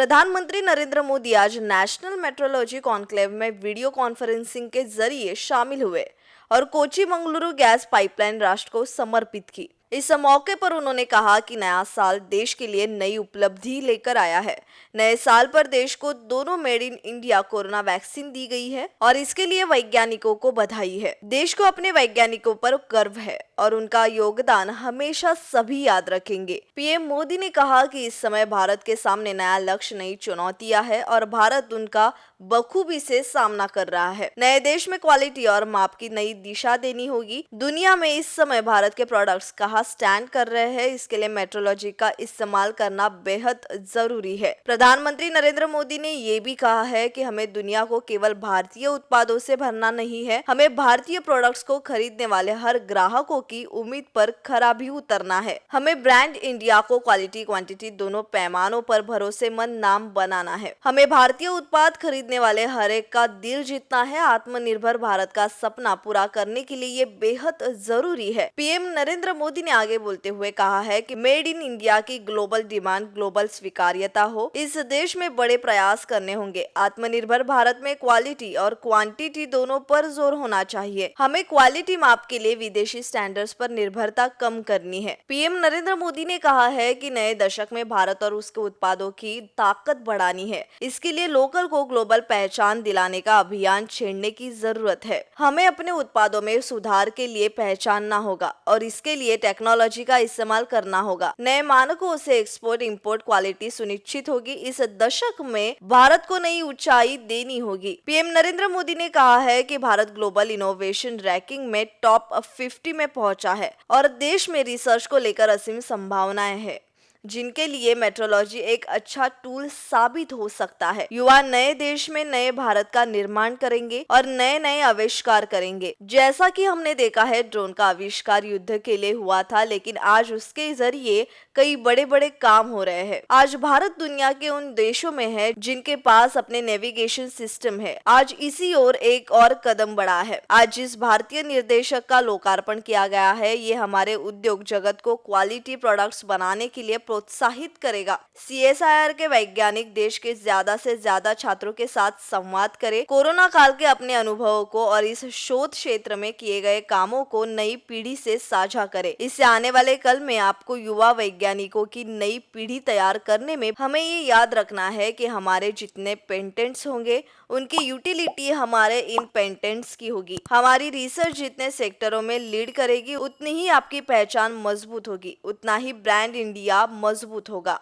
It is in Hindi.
प्रधानमंत्री नरेंद्र मोदी आज नेशनल मेट्रोलॉजी कॉन्क्लेव में वीडियो कॉन्फ्रेंसिंग के जरिए शामिल हुए और कोची मंगलुरु गैस पाइपलाइन राष्ट्र को समर्पित की। इस मौके पर उन्होंने कहा कि नया साल देश के लिए नई उपलब्धि लेकर आया है। नए साल पर देश को दोनों made in India corona vaccine दी गई है और इसके लिए वैज्ञानिकों को बधाई है। देश को अपने वैज्ञानिकों पर गर्व है और उनका योगदान हमेशा सभी याद रखेंगे। पीएम मोदी ने कहा कि इस समय भारत के सामने नया लक्ष्य, नई चुनौतियां है और भारत उनका बखूबी से सामना कर रहा है। नए देश में क्वालिटी और माप की नई दिशा देनी होगी। दुनिया में इस समय भारत के प्रोडक्ट्स कहाँ स्टैंड कर रहे हैं, इसके लिए मेट्रोलॉजी का इस्तेमाल करना बेहद जरूरी है। प्रधानमंत्री नरेंद्र मोदी ने ये भी कहा है कि हमें दुनिया को केवल भारतीय उत्पादों से भरना नहीं है, हमें भारतीय प्रोडक्ट्स को खरीदने वाले हर ग्राहकों की उम्मीद पर खरा भी उतरना है। हमें ब्रांड इंडिया को क्वालिटी क्वांटिटी दोनों पैमानों पर भरोसेमंद नाम बनाना है। हमें भारतीय उत्पाद खरीदने वाले हर एक का दिल जीतना है। आत्मनिर्भर भारत का सपना पूरा करने के लिए ये बेहद जरूरी है। पीएम नरेंद्र मोदी ने आगे बोलते हुए कहा है कि मेड इन इंडिया की ग्लोबल डिमांड, ग्लोबल स्वीकार्यता हो, इस देश में बड़े प्रयास करने होंगे। आत्मनिर्भर भारत में क्वालिटी और क्वांटिटी दोनों पर जोर होना चाहिए। हमें क्वालिटी माप के लिए विदेशी स्टैंडर्ड्स पर निर्भरता कम करनी है। पीएम नरेंद्र मोदी ने कहा है कि नए दशक में भारत और उसके उत्पादों की ताकत बढ़ानी है। इसके लिए लोकल को ग्लोबल पहचान दिलाने का अभियान छेड़ने की जरूरत है। हमें अपने उत्पादों में सुधार के लिए पहचानना होगा और इसके लिए टेक्नोलॉजी का इस्तेमाल करना होगा। नए मानकों से एक्सपोर्ट इंपोर्ट क्वालिटी सुनिश्चित होगी। इस दशक में भारत को नई ऊंचाई देनी होगी। पीएम नरेंद्र मोदी ने कहा है कि भारत ग्लोबल इनोवेशन रैंकिंग में टॉप 50 में पहुंचा है और देश में रिसर्च को लेकर असीम संभावनाएं हैं, जिनके लिए मेट्रोलॉजी एक अच्छा टूल साबित हो सकता है। युवा नए देश में नए भारत का निर्माण करेंगे और नए नए आविष्कार करेंगे। जैसा कि हमने देखा है, ड्रोन का आविष्कार युद्ध के लिए हुआ था, लेकिन आज उसके जरिए कई बड़े बड़े काम हो रहे हैं। आज भारत दुनिया के उन देशों में है जिनके पास अपने नेविगेशन सिस्टम है। आज इसी ओर एक और कदम बढ़ा है। आज जिस भारतीय निर्देशक का लोकार्पण किया गया है, ये हमारे उद्योग जगत को क्वालिटी प्रोडक्ट्स बनाने के लिए प्रोत्साहित करेगा। CSIR के वैज्ञानिक देश के ज्यादा से ज्यादा छात्रों के साथ संवाद करें, कोरोना काल के अपने अनुभवों को और इस शोध क्षेत्र में किए गए कामों को नई पीढ़ी से साझा करें। इससे आने वाले कल में आपको युवा वैज्ञानिकों की नई पीढ़ी तैयार करने में हमें ये याद रखना है कि हमारे जितने पेटेंट्स होंगे, उनकी यूटिलिटी हमारे इन पेटेंट्स की होगी। हमारी रिसर्च जितने सेक्टरों में लीड करेगी, उतनी ही आपकी पहचान मजबूत होगी, उतना ही ब्रांड इंडिया मजबूत होगा।